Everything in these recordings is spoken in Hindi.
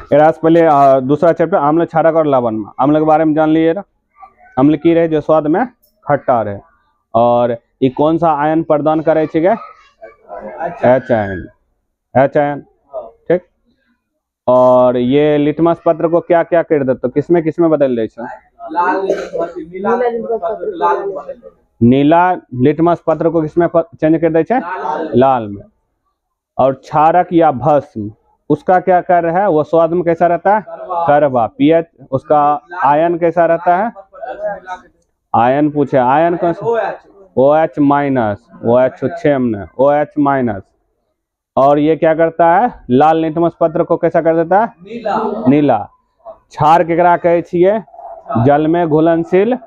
एकरा से पहले दूसरा चैप्टर अम्ल, क्षारक और लवण में अम्ल के बारे में जान लिए। अम्ल की रहे जो स्वाद में खट्टा रहे, और ये कौन सा आयन प्रदान करे छिके? H ion, H ion. ठीक, और ये लिटमस पत्र को क्या क्या कर देते, किसमें किसमें बदल दे? नीला लिटमस पत्र को किसमें चेंज कर दे? लाल में। और क्षारक या भस्म उसका क्या कार्य है? वो स्वाद में कैसा रहता है? करवा। पीएच उसका आयन कैसा रहता है? आयन पूछे, आयन कौन सा? OH minus, OH OH minus. और ये क्या करता है? लाल लिटमस पत्र को कैसा कर देता है? नीला। क्षार केकरा कहे छिए? जल में घुलनशील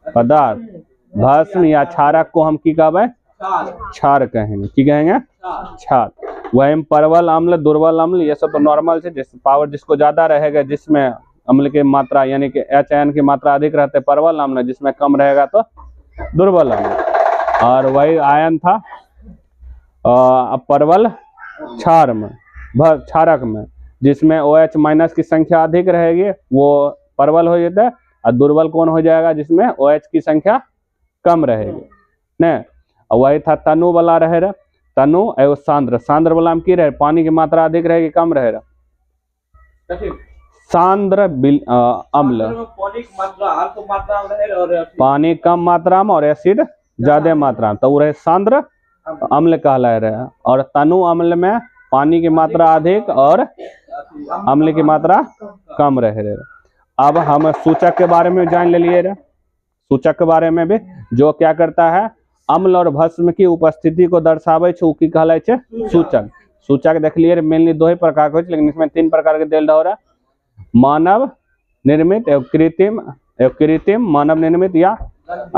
पदार्थ। भस्म या क्षारक को हम की कहबे? क्षार कहेंगे। की कहेंगे? क्षार। वही परवल अम्ल, दुर्बल अम्ल, ये सब तो नॉर्मल से, जिस पावर जिसको ज्यादा रहेगा, जिसमें अम्ल की मात्रा यानी कि एच आयन की मात्रा अधिक रहते परवल अम्ल, जिसमें कम रहेगा तो दुर्बल अम्ल। और वही आयन था परवल क्षार में, क्षारक में, जिसमें OH माइनस की संख्या अधिक रहेगी वो परवल हो जाता है, और दुर्बल कौन हो जाएगा? जिसमें OH की संख्या कम रहेगी न। वही था तनु वाला रहे रहा, तनु एवं सांद्र। सांद्र वाला में की रहे? पानी की मात्रा अधिक रहेगी कम रहे रहा? सांद्र अम्ल, पानी कम मात्रा में और एसिड ज्यादा मात्रा में, तो वो रहे सांद्र अम्ल कहलाए रहे। और तनु अम्ल में पानी की मात्रा अधिक और अम्ल की मात्रा कम रहे। अब हम सूचक के बारे में जान ले लिए। सूचक के बारे में भी, जो क्या करता है? अम्ल और भस्म की उपस्थिति को दर्शावे छे, की कहलाए छे? सूचक। सूचक देख लिए मेनली दो ही प्रकार के, लेकिन इसमें 3 प्रकार के देल रहा। मानव निर्मित एवं कृत्रिम मानव निर्मित, या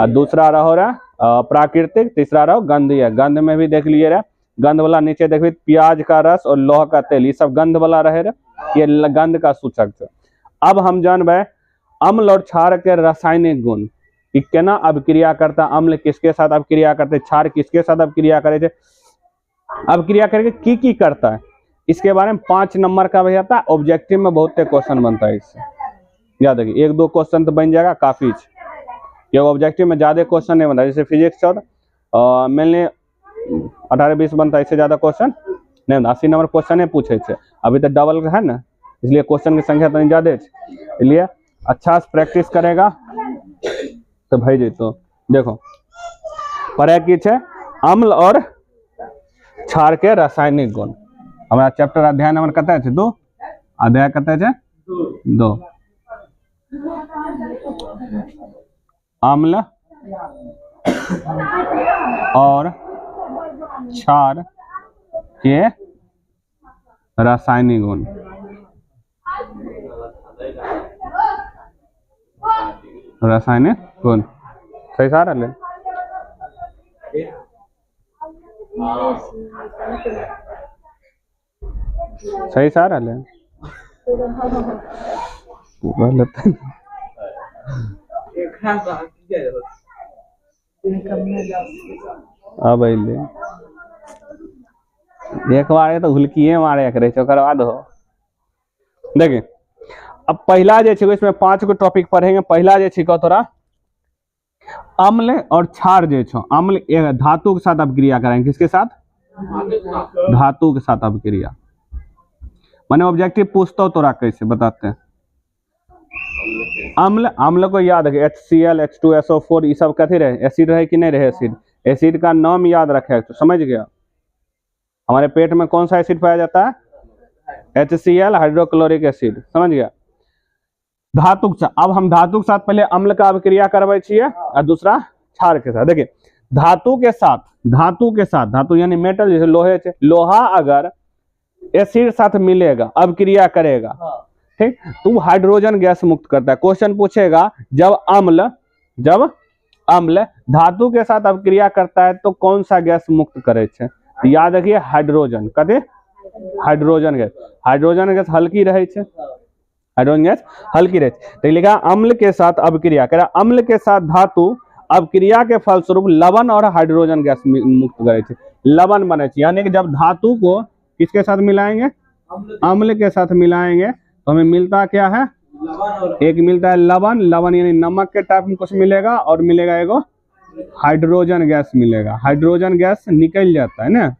दूसरा रहो रहा प्राकृतिक, तीसरा रहो गंधीय। गंध में भी देख लिए रहे, गंध वाला नीचे देखिए प्याज का रस और लौह का तेल, ये सब गंध वाला रहे रहे, ये गंध का सूचक है। अब हम जानबे अम्ल और क्षार के रासायनिक गुण, कि केना अभिक्रिया करता, अम्ल किसके साथ अभिक्रिया करते, क्षार किसके साथ अभिक्रिया करे, अभिक्रिया करके की करता है, इसके बारे में 5 नंबर का भी आता है। ऑब्जेक्टिव में बहुत क्वेश्चन बनता है इससे, याद रखिए। 1-2 क्वेश्चन तो बन जाएगा काफी, ये ऑब्जेक्टिव में ज्यादा क्वेश्चन नहीं बनता। जैसे फिजिक्स मेनली 18-20 बनता है, इससे ज्यादा क्वेश्चन नहीं बनता। 80 नंबर क्वेश्चन पूछे थे, अभी तो डबल है ना, इसलिए क्वेश्चन की संख्या तो ज्यादा है, इसलिए अच्छा से प्रैक्टिस करेगा तो भाई जी। तो देखो पढ़े की छे अम्ल और क्षार के रासायनिक गुण। हमारा चैप्टर अध्याय नंबर कते छे? 2। अध्याय कते छे? 2। अम्ल और क्षार के रासायनिक गुण। रासायनिक गुण सही सारा ले। सही सारा ले। अब एक बार तो हुलकिए मारे करे ओकर दो। देखिए अब पहला जो है इसमें 5 गो टॉपिक पढ़ेंगे। पहला जो है तोरा अम्ल और क्षार जो है, अम्ल एक धातु के साथ अभिक्रिया करेंगे। किसके साथ? धातु के साथ अभिक्रिया। मैंने ऑब्जेक्टिव पूछता हूँ तोरा कैसे बताते हैं। अम्ल को याद रखे, HCl H2SO4 ये सब कथी रहे? एसिड रहे कि नहीं रहे? एसिड। एसिड का नाम याद रखे तो समझ गया। हमारे पेट में कौन सा एसिड पाया जाता है? HCl hydrochloric acid. समझ गया। धातु के साथ, अब हम धातु के साथ पहले अम्ल का अभिक्रिया करवाए छिए और दूसरा क्षार के साथ। देखिए धातु के साथ, धातु यानी मेटल, जैसे लोहे से, लोहा अगर एसिड साथ मिलेगा अभिक्रिया करेगा, ठीक, तो हाइड्रोजन गैस मुक्त करता है। क्वेश्चन पूछेगा जब अम्ल धातु के साथ अभिक्रिया करता है तो कौन सा गैस मुक्त करे छे? तो याद रखिए हाइड्रोजन। कथी? Hydrogen gas. हाइड्रोजन गैस हल्की रहे छे, हाइड्रोजन गैस हल्की रहे। तो लिखा अम्ल के साथ अभिक्रिया करा, अम्ल के साथ धातु अभिक्रिया के फलस्वरूप लवण और हाइड्रोजन गैस मुक्त करे छे। लवण बने छे, यानी कि जब धातु को किसके साथ मिलाएंगे? अम्ल के साथ मिलाएंगे तो हमें मिलता क्या है, एक मिलता है लवण, लवण यानी नमक के टाइप में कुछ मिलेगा, और मिलेगा एगो हाइड्रोजन गैस मिलेगा, हाइड्रोजन गैस निकल जाता है ना,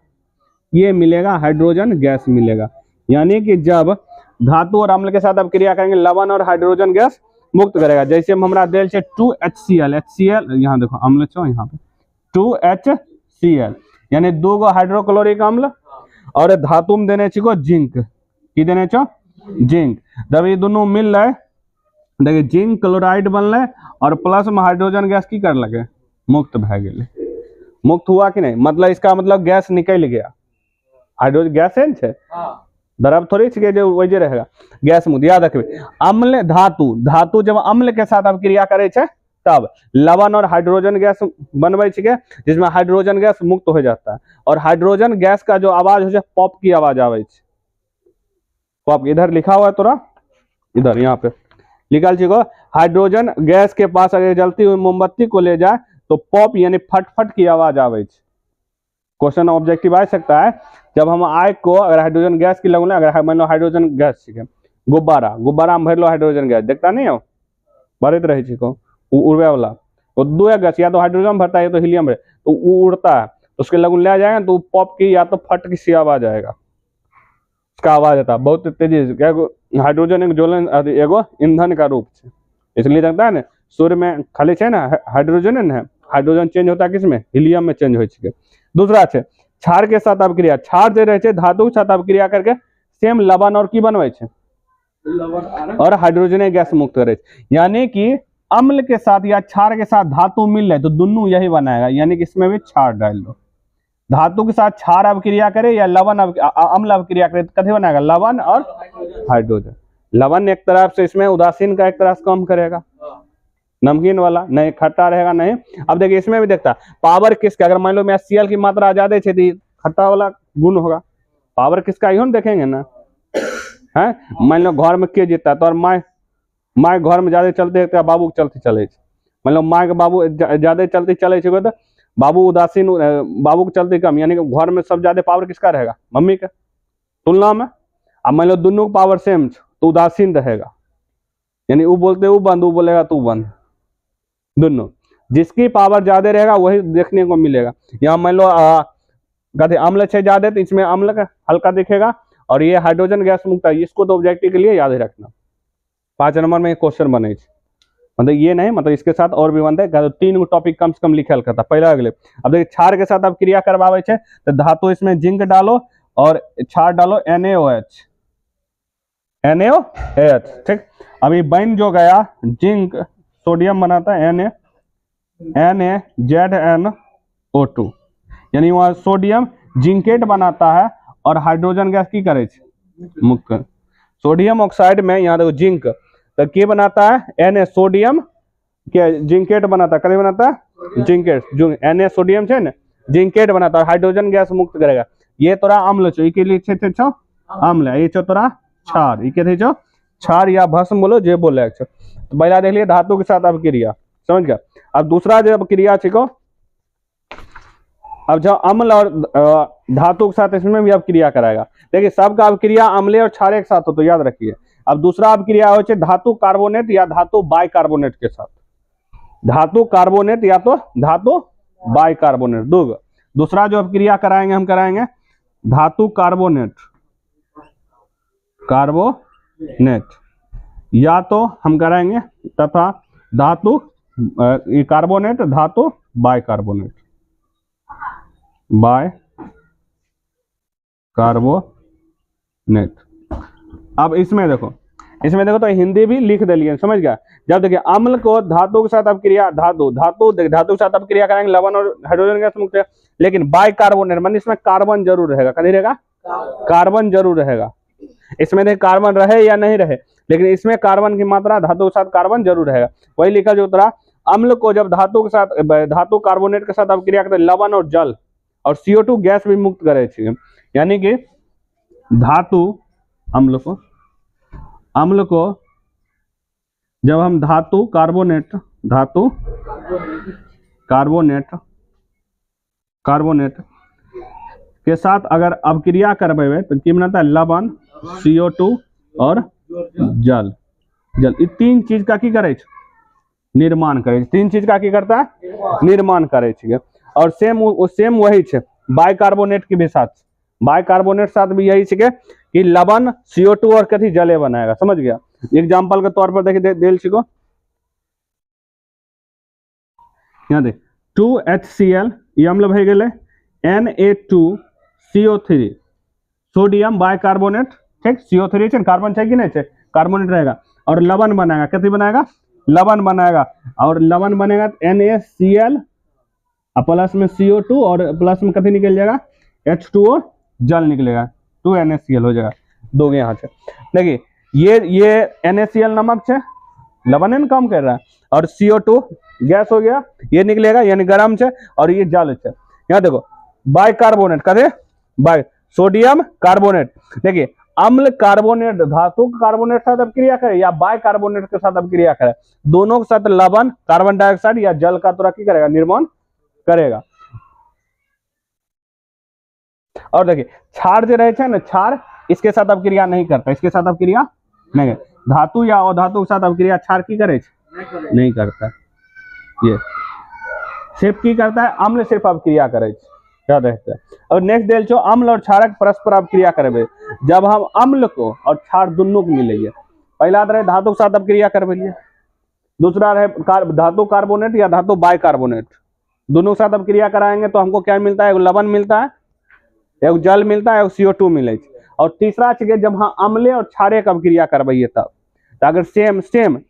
ये मिलेगा हाइड्रोजन गैस मिलेगा। यानी कि जब धातु और अम्ल के साथ अब क्रिया करेंगे लवण और हाइड्रोजन गैस मुक्त करेगा। जैसे हमारा देल से 2HCl, HCl यहाँ देखो अम्ल छो यहाँ पे 2HCl यानी 2 गो हाइड्रोक्लोरिक अम्ल, और धातु में देने को जिंक, की देने छो जिंक। जब ये दोनों मिल रहे देखिए जिंक क्लोराइड बनल और प्लस में हाइड्रोजन गैस की कर लगे मुक्त भे गए, मुक्त हुआ कि नहीं, मतलब इसका मतलब गैस निकल गया, हाइड्रोजन गैस है छे दरब थोड़ी छे जो वही रहेगा गैस मुक्त। याद रखबे अम्ल धातु, धातु जब अम्ल के साथ अब क्रिया करे छे तब लवण और हाइड्रोजन गैस बनवे छे, जिसमें हाइड्रोजन गैस मुक्त हो जाता है, और हाइड्रोजन गैस का जो आवाज हो पॉप की आवाज आवे छे, पॉप इधर लिखा हुआ है तोरा, इधर यहाँ पे लिखल छे हाइड्रोजन गैस के पास अगर जलती हुई मोमबत्ती को ले जाए तो पॉप यानी फट फट की आवाज आवे छे। क्वेश्चन ऑब्जेक्टिव आ सकता है, जब हम आग को अगर हाइड्रोजन गैस की लगने, अगर मान लो हाइड्रोजन गैस छे गुब्बारा, गुब्बारा में भर लो हाइड्रोजन गैस, देखता नहीं हो भरत रहे छे को उड़वे वाला, वो दो गैस या तो हाइड्रोजन भरता है या तो हीलियम है, तो वो उड़ता है, तो उसके लगन ले जाएगा तो पॉप की या तो फट की सी आवाज आएगा, उसका आवाज आता है बहुत तेजी से। हाइड्रोजन एक ज्वलन एगो ईंधन का रूप है, इसलिए जानता है ना सूर्य में खाली है ना हाइड्रोजन है, हाइड्रोजन चेंज होता है किसमें, हीलियम में चेंज हो चुके। दूसरा है क्षार के साथ अपक्रिया, क्षार जे रहे धातु के साथ अपक्रिया करके सेम लवण और की बनवे छे और हाइड्रोजन गैस मुक्त करे, यानी कि अम्ल के साथ या क्षार के साथ धातु मिल रहे तो दोनों यही बनाएगा, यानी कि इसमें भी क्षार डाल दो, धातु के साथ क्षार अभिक्रिया करे या लवण अम्ल अभिक्रिया करे तो कथी बनाएगा, लवण और हाइड्रोजन। लवण एक तरफ से इसमें उदासीन का एक तरह से कम करेगा, नमकीन वाला नहीं, खट्टा रहेगा नहीं। अब देखिए इसमें भी देखता पावर किसका, अगर मान लो मैं Cl की मात्रा ज्यादा है तो खट्टा वाला गुण होगा, पावर किसका इहो देखेंगे ना है। मान लो घर में के जीता तो माँ घर में ज्यादा चलते बाबू के चलते चले, मान लो माँ के बाबू ज्यादा चलते चले तो बाबू उदासीन, बाबू के चलते कम, यानी कि घर में सब ज्यादा पावर किसका रहेगा, मम्मी का तुलना में। अब मान लो दोनों पावर सेम तो उदासीन रहेगा, यानी वो बोलते वो बंद, वो बोलेगा तू बंद, दोनों जिसकी पावर ज्यादा रहेगा वही देखने को मिलेगा। यहाँ मान लो कहते अम्ल छे ज्यादा तो इसमें अम्ल का हल्का दिखेगा, और ये हाइड्रोजन गैस मुक्त है, इसको तो ऑब्जेक्टिव के लिए याद रखना। 5 नंबर में क्वेश्चन बने, मतलब ये नहीं, मतलब इसके साथ और भी बनते हैं, 3 टॉपिक कम से कम लिखल करता पहला अगले। अब देखिए क्षार के साथ अब क्रिया करवावे छे तो धातु इसमें जिंक डालो और क्षार डालो NaOH, NaOH ठीक। अभी बन जो गया जिंक सोडियम बनाता है NaZnO2, यानी वह सोडियम जिंकेट बनाता है और हाइड्रोजन गैस की करे मुक्त। सोडियम ऑक्साइड में यहाँ देखो जिंक तो के बनाता है Na, सोडियम के जिंकेट बनाता है, कभी बनाता है जिंकेट, जो Na सोडियम है ना जिंकेट बनाता है, हाइड्रोजन गैस मुक्त करेगा। ये तोरा अम्ल छो, के लिए छो अम्ल, ये छो तोरा क्षार, ये के छो क्षार या भस्म बोलो जे बोले छो। तो पहला देख लिया धातु के साथ अपक्रिया, समझ गया। अब दूसरा जो अपक्रिया छिको, अब जब अम्ल और धातु के साथ इसमें भी अपक्रिया कराएगा। देखिए सबका अपक्रिया अम्ल और क्षार एक साथ हो तो याद रखिए। अब दूसरा अपक्रिया हो धातु कार्बोनेट या धातु बाइकार्बोनेट के साथ, धातु कार्बोनेट या तो धातु बाइकार्बोनेट, दो। दूसरा जो अपक्रिया कराएंगे हम कराएंगे धातु कार्बोनेट, कार्बोनेट या तो हम कराएंगे तथा धातु कार्बोनेट धातु बाइकार्बोनेट, बाइकार्बोनेट। अब इसमें देखो तो हिंदी भी लिख दिलिए, समझ गया। जब देखिए अम्ल को धातु के साथ अपक्रिया, धातु के साथ अपक्रिया कराएंगे लवण और हाइड्रोजन गैस मुक्त, लेकिन बाइकार्बोनेट मान इसमें कार्बन जरूर रहेगा, कहीं रहेगा कार्बन जरूर रहेगा। इसमें देखिए कार्बन रहे या नहीं रहे, लेकिन इसमें कार्बन की मात्रा धातु के साथ कार्बन जरूर रहेगा। वही लिखा जो उतरा अम्ल को जब धातु के साथ धातु कार्बोनेट के साथ अपक्रिया करते लवण और जल और CO2 गैस भी मुक्त करे, यानी कि धातु अम्ल को जब हम धातु कार्बोनेट के साथ अगर अपक्रिया करबेबे तो की बनता है लवण CO2 और जल। जल ई तीन चीज का की करे निर्माण करे, तीन चीज का की करता है निर्माण करे छे। और सेम वही छे बाइकार्बोनेट के भी साथ, बाइकार्बोनेट साथ भी यही छे कि लवण CO2 और कथी जले बनाएगा। समझ गया। एग्जाम्पल के तौर पर देखिए देल छिको, यहाँ देख 2HCl ये अम्ल भे गेले, Na2CO3 सोडियम बाइकार्बोनेट, ठीक, CO3 छे कार्बन छे कि नहीं छे, कार्बोनेट रहेगा और लवण बनाएगा, कथी बनाएगा लवण बनाएगा। और लवण बनेगा NaCl प्लस में CO2 और प्लस में कथी निकल जाएगा H2O जल निकलेगा, 2NaCl हो जाएगा। दो यहाँ से देखिए ये NaCl नमक है, लवण है कम कर रहा है, और CO2 गैस हो गया, ये निकलेगा यानी गर्म है, और ये जल है। यहाँ देखो बाइकार्बोनेट कथे बाइ सोडियम कार्बोनेट, देखिए अम्ल कार्बोनेट धातु कार्बोनेट के साथ अभिक्रिया करे या बाइकार्बोनेट के साथ अभिक्रिया करे, दोनों के साथ लवण कार्बन डाइऑक्साइड या जल का तुरंत की करेगा निर्माण करेगा। और देखिए क्षार जो रहे ना, क्षार इसके साथ अभिक्रिया नहीं करता, इसके साथ अभिक्रिया नहीं, धातु या अधातु के साथ अभिक्रिया क्षार की करे नहीं करता, ये सिर्फ की करता है अम्ल सिर्फ अभिक्रिया करे, याद रखते हैं। और नेक्स्ट देल छो अम्ल और क्षारक परस्पर अभिक्रिया करबे, जब हम अम्ल को और क्षार दोनों को मिलेंगे, पहला रहे धातु के साथ अभिक्रिया करबे, दूसरा रहे धातु कार्बोनेट या धातु बाइकार्बोनेट, दोनों के साथ अभिक्रिया कराएंगे तो हमको क्या मिलता है, एक लवण मिलता है, एक जल मिलता है, एक CO2 मिले। और तीसरा चीज जब हम अम्ले और क्षारे का अभिक्रिया करबे तब, तो अगर सेम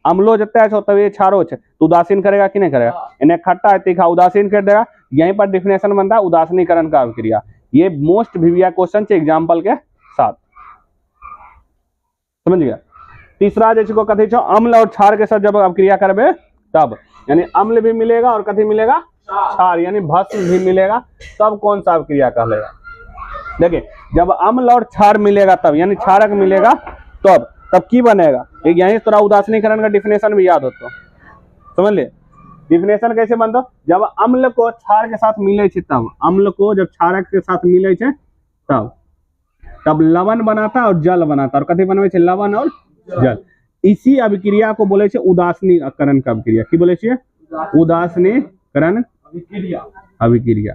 अम्लो जते है तब ये क्षारो है तो उदासीन करेगा कि नहीं करेगा, इन्हें खट्टा तीखा उदासीन कर देगा। यहीं पर डिफिनेशन बनता है उदासीनीकरण का अभिक्रिया। ये मोस्ट वीवीआई क्वेश्चन है एग्जाम्पल के साथ, समझ गया। तीसरा जो कथी छो अम्ल और क्षार के साथ जब अभिक्रिया करबे तब, यानी अम्ल भी मिलेगा और कथी मिलेगा क्षार यानी भस्म भी मिलेगा, तब कौन सा अभिक्रिया कहलेगा। देखिए जब अम्ल और क्षार मिलेगा तब, यानी क्षारक मिलेगा तब की बनेगा, यही थोड़ा उदासीनीकरण का डिफिनेशन भी याद होता, समझ ले। डिफिनेशन कैसे बनता, जब अम्ल को क्षार के साथ मिले तब, अम्ल को जब क्षारक के साथ मिले तब लवण बनाता और जल बनाता, और कथी बनवे लवण और जल। इसी अभिक्रिया को बोले उदासीनीकरण का अभिक्रिया, की बोले उदासीनीकरण अभिक्रिया।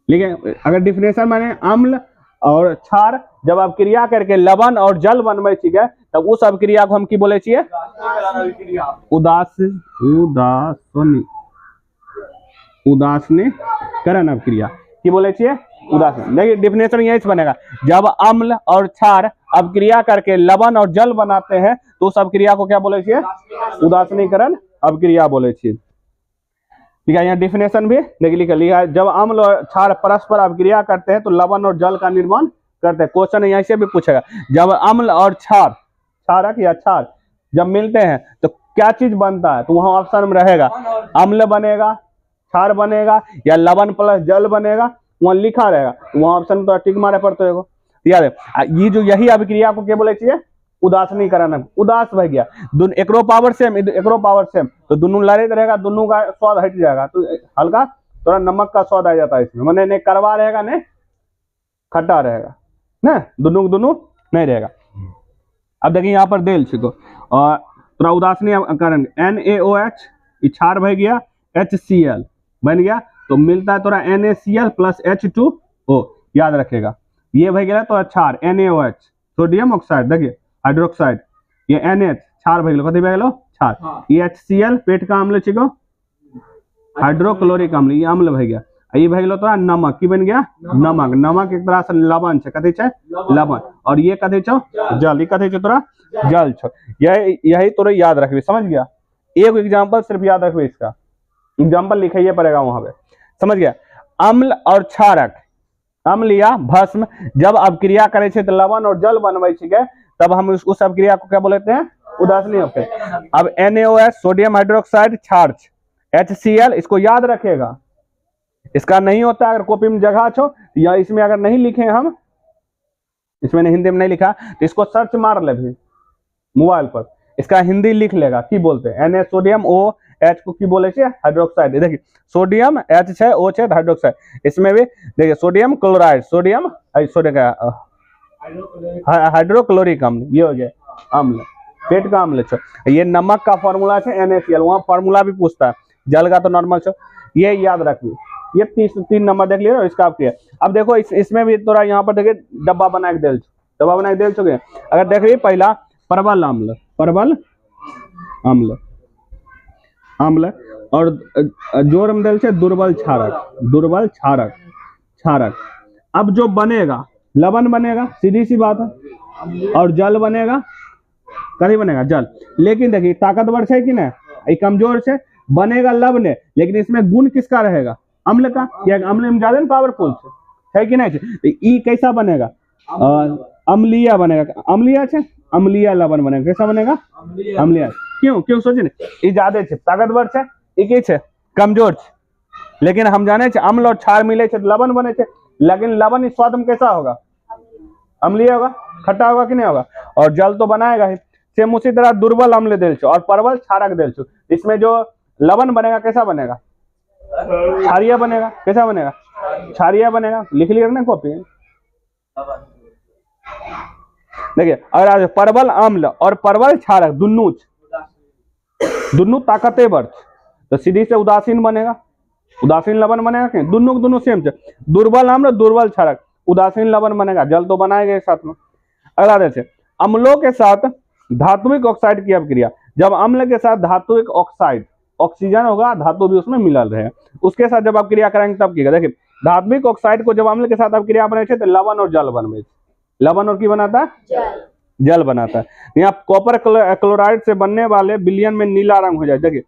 लेकिन अगर डिफिनेशन माने अम्ल और क्षार जब अभिक्रिया करके लवण और जल बनवे छिके तब उस अभिक्रिया को हम की बोले छिए उदासीनीकरण अभिक्रिया, की बोले छिए उदासीन। देखिए डिफिनेशन यही से बनेगा, जब अम्ल और क्षार अभिक्रिया करके लवण और जल बनाते हैं तो उस अभिक्रिया को क्या बोले छिए उदासीनीकरण अभिक्रिया बोले छिए। ठीक है, यहाँ डिफिनेशन भी देखिए लिख लिया, जब अम्ल और क्षार परस्पर अभिक्रिया करते हैं तो लवण और जल का निर्माण करते हैं। क्वेश्चन यहाँ से भी पूछेगा, जब अम्ल और क्षारक या क्षार जब मिलते हैं तो क्या चीज बनता है, तो वहां ऑप्शन में रहेगा अम्ल बनेगा, क्षार बनेगा या लवण प्लस जल बनेगा, वहां लिखा रहेगा, वहां ऑप्शन तो टिक मारे पड़ते हो याद है। ये जो यही अभिक्रिया को क्या बोले चाहिए उदासीनीकरण, उदास बह गया, एकरो पावर सेम तो दोनों लड़े रहेगा, दोनों का स्वाद हट जाएगा, तो हल्का थोड़ा नमक का स्वाद आ जाता है इसमें, मैंने ने कड़वा रहेगा ने खट्टा रहेगा ना, दोनों नहीं रहेगा। अब देखिए यहाँ पर देल छिको और थोड़ा उदासीनीकरण NaOH क्षार बह गया, HCl बन गया तो मिलता है थोड़ा NaCl प्लस H2O, याद रखेगा ये बह गया तो क्षार NaOH सोडियम ऑक्साइड, देखिए हाइड्रोक्साइड, ये NH क्षार बह गलो, कथी बह गलो क्षार, ये HCl पेट का अम्ल छिको, हाइड्रोक्लोरिक अम्ल ये अम्ल बह गया, ये बह गलो तोरा नमक, की बन गया नमक, नमक एक तरह से लवण छे, कथी छे लवण, और ये कथी छो जल, ये कथी छो तोरा जल छो। यही तोरा याद रखबे, समझ गया। एक एग्जांपल सिर्फ याद रखबे, इसका एग्जांपल लिखाइए पड़ेगा वहां पे, समझ गया। अम्ल और क्षारक, अम्ल या भस्म जब अभिक्रिया करे छे तो लवण और जल बनवे छिके, तब हम उस अभिक्रिया को क्या बोलते हैं उदासीनी अभिक्रिया। अब NaOH सोडियम हाइड्रोक्साइड क्षार, HCl इसको याद रखेगा, इसका नहीं होता अगर कॉपी में जगह छो या इसमें अगर नहीं लिखे हम, इसमें हिंदी में नहीं लिखा तो इसको सर्च मार ले भी मोबाइल पर, इसका हिंदी लिख लेगा, की बोलते हैं Na सोडियम OH को की बोले छे हाइड्रोक्साइड, देखिए सोडियम H छे O छे हाइड्रोक्साइड, इसमें भी देखिए सोडियम क्लोराइड, सोडियम का हाइड्रोक्लोरिक अम्ल, ये हो गया अम्ल, पेट का अम्ल छो। ये नमक का फॉर्मूला है NaCl, वहाँ फॉर्मूला भी पूछता है, जल का तो नॉर्मल छो, ये याद रखिए। ये 3 नंबर देख लिया इसका आप किया। अब देखो इसमें भी थोड़ा यहाँ पर देखिए डब्बा बना के देल, डब्बा बना के देल चुके। अगर देखिए पहला परवल अम्ल, परवल अम्ल, अम्ल, और जोर में देल छे दुर्बल क्षारक, दुर्बल क्षारक, क्षारक। अब जो बनेगा लवण बनेगा, सीधी सी बात है, और जल बनेगा, कभी बनेगा जल। लेकिन देखिए ताकतवर है कि नहीं, कमजोर से बनेगा लवण, लेकिन इसमें गुण किसका रहेगा, अम्ल का, या अम्ल में ज्यादा पावरफुल है कि नहीं। तो ई कैसा बनेगा, अम्लीय बनेगा, अम्लीय है, अम्लीय लवण बनेगा। कैसा बनेगा, अम्लीय। क्यों क्यों सोचे ई ज्यादा ताकतवर है, ई के कमजोर, लेकिन हम जाने अम्ल और क्षार मिले लवण बने, लेकिन लवण इस स्वाद में कैसा होगा, अम्लीय होगा, खट्टा होगा कि नहीं होगा, और जल तो बनाएगा ही। सेम उसी तरह दुर्बल अम्ल देल छो और परवल क्षारक देल छो, इसमें जो लवण बनेगा कैसा बनेगा, क्षारीय बनेगा। कैसा बनेगा, क्षारीय बनेगा। लिख लिया ना कॉपी। देखिए अगर आज परवल अम्ल और परवल क्षारक दुनू ताकतवर, तो सीधी से उदासीन बनेगा, उदासीन लवण बनेगा कि दोनों सेम है। दुर्बल अम्ल दुर्बल क्षारक, उदासीन लवण बनेगा, जल तो बनाएगा साथ में। अगला देखिए अम्लों के साथ धात्विक ऑक्साइड की अभिक्रिया। जब अम्ल के साथ धात्विक ऑक्साइड, ऑक्सीजन होगा, धातु भी उसमें मिलल रहे, उसके साथ जब आप क्रिया करेंगे तब कीजिएगा। देखिए धात्विक ऑक्साइड को जब अम्ल के साथ अभिक्रिया बने तो लवण और जल बनवे, लवण और की बनाता है, जल बनाता है। यहाँ कॉपर क्लोराइड से बनने वाले विलयन में नीला रंग हो जाए। देखिए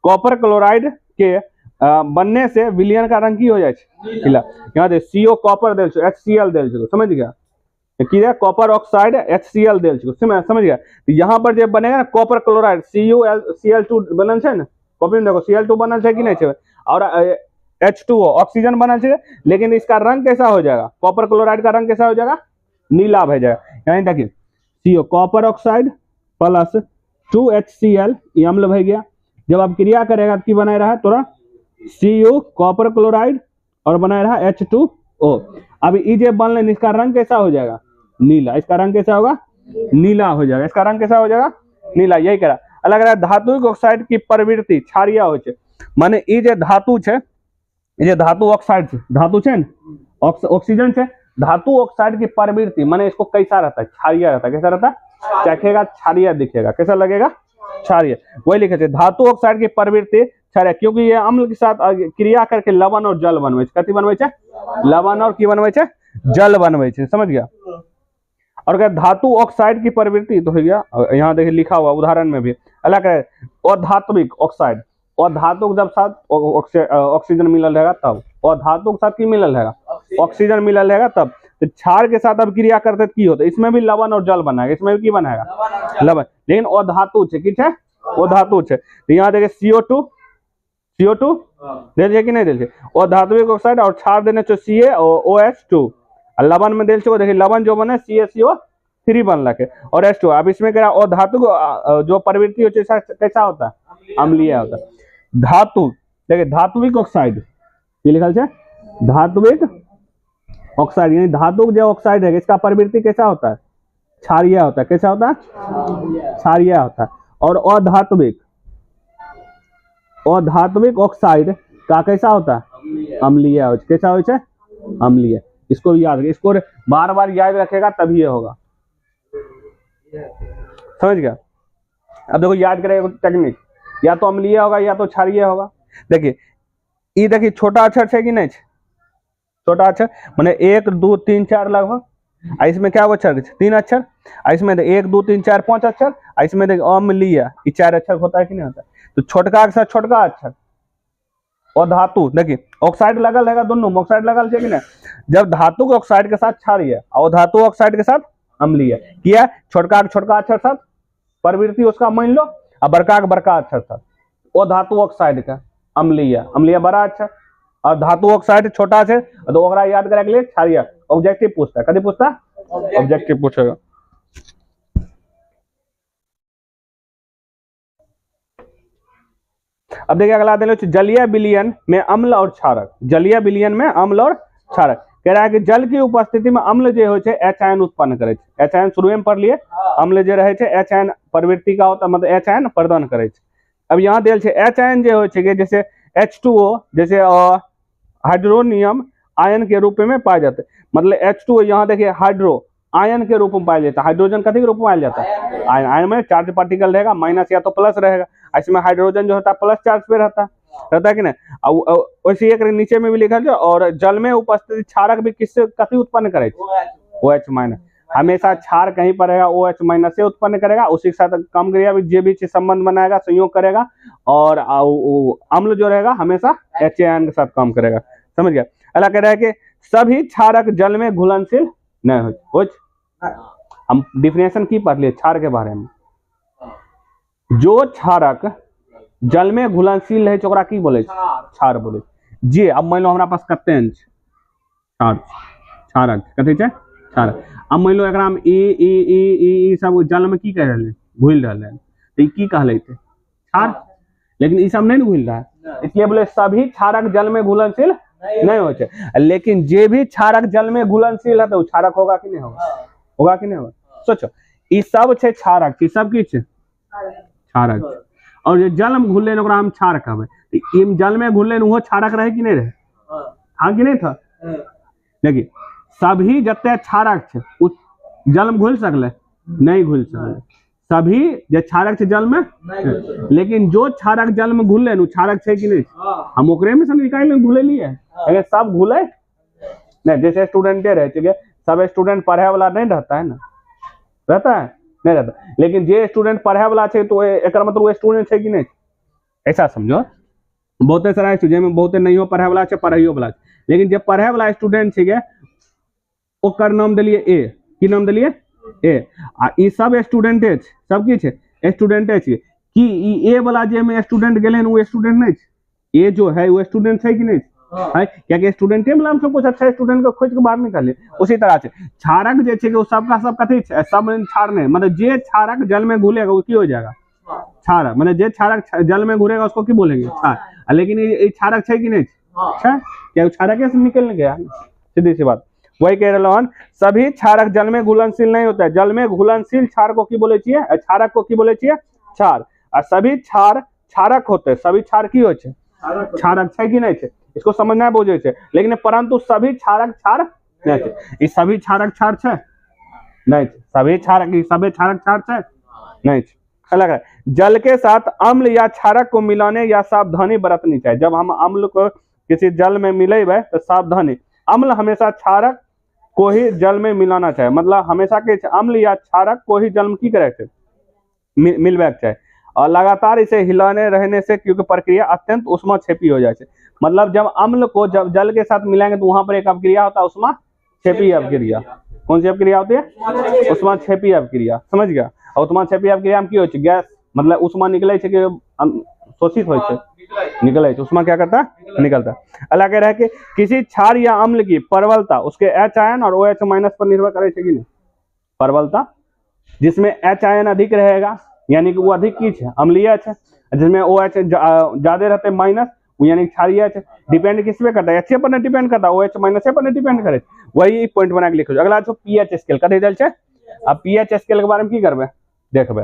कॉपर क्लोराइड के बनने से विलयन का रंग की हो जाए नीला। यहाँ दे CO कॉपर देल छो, HCl देल छो, समझ गया, कॉपर ऑक्साइड HCl देल छो, समझ गया। यहाँ पर जब बनेगा ना कॉपर क्लोराइड CuCl2 बनल है ना, कॉपी में देखो CL2 बनल है कि नहीं है, और H2O ऑक्सीजन बनल है, लेकिन इसका रंग कैसा हो जाएगा, कॉपर क्लोराइड का रंग कैसा हो जाएगा, नीला हो जाएगा। यानी देखिए CO copper oxide plus 2HCl, ये अम्ल हो गया। जब आप क्रिया करेगा की बनाए रहा थोड़ा Cu कॉपर क्लोराइड और बनाए रहा H2O। अब ये बन ले, इसका रंग कैसा हो जाएगा, नीला। इसका रंग कैसा होगा, नीला हो जाएगा। इसका रंग कैसा हो जाएगा, नीला। यही कह रहा। अलग अलग धातुक ऑक्साइड की प्रवृत्ति क्षारीय हो छे, माने ई जे धातु छे, ये धातु ऑक्साइड छे, धातु छे न, ऑक्सीजन छे, धातु ऑक्साइड की प्रवृत्ति माने इसको कैसा रहता है, क्षारीय रहता है। कैसा रहता है, चखेगा क्षारीय दिखेगा, कैसा लगेगा, क्षारीय। वही लिखे थे धातु ऑक्साइड की प्रवृत्ति क्षारीय, क्योंकि ये अम्ल के साथ क्रिया करके लवण और जल बनवे छे। कथी बनवे छे, लवण और की बनवे छे, जल बनवे छे, समझ गया। और अगर धातु ऑक्साइड की प्रवृत्ति तो हो गया, यहाँ देखिए लिखा हुआ उदाहरण में भी अलग है। और धात्विक ऑक्साइड और धातु जब साथ ऑक्सीजन मिलल रहेगा तब, और धातु के साथ की मिलल रहेगा, ऑक्सीजन मिलल रहेगा तब। तो क्षार के साथ अब क्रिया करते की होता है, इसमें भी लवण और जल बनाएगा, इसमें भी की बनाएगा, लवण। लेकिन और धातु छे कि छे, वो धातु छे। तो यहाँ देखिए CO2 देल छे कि नहीं देल छे, और धात्विक ऑक्साइड और क्षार देने छे CaOH2, लवण में देल छे देखिए लवण जो बने CaCO3 बनल के, और H2। अब इसमें क्या, और धातु जो प्रवृत्ति होती है कैसा होता है, अम्लीय होता है। धातु देखिए धात्विक ऑक्साइड ये लिखल है, धात्विक ऑक्साइड यानी धातु जो ऑक्साइड है इसका प्रवृत्ति कैसा होता है, क्षारीय होता है। कैसा होता है, क्षारीय होता है। और अधात्विक ऑक्साइड का कैसा होता है, अम्लीय। कैसा हो, अम्लीय। इसको याद रखिए, इसको बार बार याद रखेगा तभी ये होगा, समझ गया। अब देखो याद करेगा टेक्निक, या तो अम्लीय होगा या तो क्षारीय होगा। देखिए ये देखिए छोटा अक्षर है कि नहीं, छोटा अक्षर माने 1 2 3 4 लगभग, इसमें क्या अक्षर 3 अक्षर, इसमें 1 2 3 4 5 अक्षर, इसमें देखिए अम्लीय, ये 4 अक्षर होता है कि नहीं होता है। तो छोटका अक्षर छोटका अक्षर, और धातु देखिए ऑक्साइड लगल है, दोनों ऑक्साइड लगल है कि नहीं। जब धातु के ऑक्साइड के साथ क्षारीय और धातु ऑक्साइड के साथ अम्लीय किया, छोटका अक्षर साथ प्रवृत्ति उसका मान लो, और बड़का अक्षर साथ, और धातु ऑक्साइड का अम्लीय बड़ा अक्षर, और धातु ऑक्साइड छोटा है, तो ओकरा याद करे के लिए क्षारीय। ऑब्जेक्टिव पूछता है, कभी पूछता है, ऑब्जेक्टिव पूछेगा। अब देखिए अगला देख लो, जलीय विलयन में अम्ल और क्षारक, जलीय विलयन में अम्ल और क्षारक। कह रहा है कि जल की उपस्थिति में अम्ल जो होय छै H आयन उत्पन्न करे छै। H आयन शुरू में पढ़लिए, अम्ल जो रहे छै H आयन प्रवृत्ति का होता मतलब H आयन प्रदान करे छै। अब यहाँ देल छै H आयन जो होय छै कि जैसे H2O जैसे हाइड्रोनियम आयन के रूप में पाया जाता है, मतलब H2O यहाँ देखिए हाइड्रो आयन के रूप में पाया जाता है। हाइड्रोजन कथी के रूप में पाया जाता है? आयन। आयन में चार्ज पार्टिकल रहेगा, माइनस या तो प्लस रहेगा, इसमें हाइड्रोजन जो होता है प्लस चार्ज पे रहता है कि नहीं। वैसे एक नीचे में भी लिखा है, और जल में उपस्थित क्षारक भी किससे कथी उत्पन्न करे? OH minus. हमेशा क्षार कहीं पर रहेगा OH माइनस से उत्पन्न करेगा, उसी के साथ कम क्रिया भी जे भी चीज संबंध बनाएगा, संयोग करेगा, और अम्ल जो रहेगा हमेशा H आयन के साथ काम करेगा। समझ गया? अगला कह रहा है कि सभी क्षारक जल में घुलनशील नहीं हो। हम डिफिनेशन की पढ़ लिए क्षार के बारे में। जो क्षारक जल में घुलनशील है ओकरा की बोले? क्षार बोले। जे अब मान लो हमारा पास कते अंश क्षारक कथी छै? क्षारक। अब मान लो एकरा हम ई सब जल में की कह रहे घुल रहे हैं, तो की कहले थे? क्षार। लेकिन ई सब नहीं घुल रहा है, इसलिए बोले सभी क्षारक जल में घुलनशील नहीं हो छै। लेकिन जे भी क्षारक जल में घुलनशील है तो क्षारक होगा कि नहीं होगा? होगा कि नहीं होगा? सोचो, ई सब छै क्षारक, ई सब की छै? क्षारक। और जे जल में घुलले ओकरा हम क्षार कहबै। ई जल में घुलले वो क्षारक रहे कि नहीं रहे? हाँ कि नहीं था? देखिए सभी जते क्षारक छै उ जल में घुल सकले? नहीं घुल सकले। सभी जे क्षारक छै जल में, लेकिन जो क्षारक जल में घुलले उ क्षारक छै कि नहीं? हम ओकरे में से निकाल घुले लिए। अगर सब घुले नहीं, जैसे स्टूडेंटे रहे छै, सब स्टूडेंट पढ़े वाला नहीं रहता है ना, रहता है नहीं रहता। लेकिन जे स्टूडेंट पढ़े वाला छै तो एक मतलब वो स्टूडेंट छै कि नहीं? ऐसा समझो, बहुते सारा स्टूडेंट में बहुते नहीं हो पढ़े वाला छै, पढ़ाइयो वाला छै। लेकिन जे पढ़े वाला स्टूडेंट छै ओकर नाम दिलिए ए। की नाम दिलिए? ए। आ ई सब स्टूडेंटे छै, सब की छै? स्टूडेंटे छै। कि ई ए वाला जे में स्टूडेंट गेले वो स्टूडेंट नहीं छै? ए जो है वो स्टूडेंट है कि नहीं है? क्या स्टूडेंटे मतलब हम सब कुछ अच्छा स्टूडेंट को खोज के बाहर निकालिए। उसी तरह से क्षारक जे छै वो सबका सब कथी छै? सब क्षार नहीं, मतलब जे क्षारक जल में घुलेगा वो की हो जाएगा? क्षारक। मतलब जे क्षारक जल में घुलेगा उसको की बोलेंगे? क्षार। लेकिन ये क्षारक है कि नहीं? क्या क्षारक से निकल गया? सीधी सी बात। वही कह रहा हूँ, सभी क्षारक जल में घुलनशील नहीं होता है। जल में घुलनशील क्षार को की बोले छिए? क्षारक को की बोले छिए? क्षार। और सभी क्षार क्षारक होते हैं। सभी क्षार की हो छै? क्षारक है कि नहीं है? इसको समझना है बुझे छै। लेकिन परंतु सभी क्षारक क्षार नहीं है। ई सभी क्षारक क्षार छै? नहीं छै। सभी क्षारक सभी क्षारक क्षार छै? नहीं छै। अलग है। जल के साथ अम्ल या क्षारक को मिलाने या सावधानी बरतनी चाहिए। जब हम अम्ल को किसी जल में मिलेबे तो सावधानी। अम्ल हमेशा क्षारक को ही जल में मिलाना चाहिए, मतलब हमेशा के अम्ल या क्षारक को ही जल में की करे मिलबे चाहिए। और लगातार इसे हिलाने रहने से, क्योंकि प्रक्रिया अत्यंत उष्मा क्षेपी हो जाए। मतलब जब अम्ल को जब जल के साथ मिलाएंगे तो वहां पर एक अपक्रिया होता है उष्मा क्षेपी अपक्रिया। कौन सी अपक्रिया होती है? उष्मा क्षेपी अपक्रिया। समझ गया? और उष्मा क्षेपी अपक्रिया में की होय छै? गैस मतलब उष्मा निकले छै कि शोषित होय छै? निकले छै। उष्मा क्या करता है? निकलता है। अगला कह रहा है कि किसी क्षार या अम्ल की प्रबलता उसके H आयन और OH माइनस पर निर्भर करे छै कि नहीं? प्रबलता जिसमें H आयन अधिक रहेगा यानी कि वो अधिक की है? अम्लीय है। जिसमें OH ज्यादा रहते माइनस यानी क्षारीय है। डिपेंड किस पे करता है? H पर नहीं डिपेंड करता, OH माइनस पर नहीं डिपेंड करे। वही पॉइंट बना के लिखो। अगला जो pH स्केल कथी देल छै? अब pH स्केल के बारे में की करबे देखबे।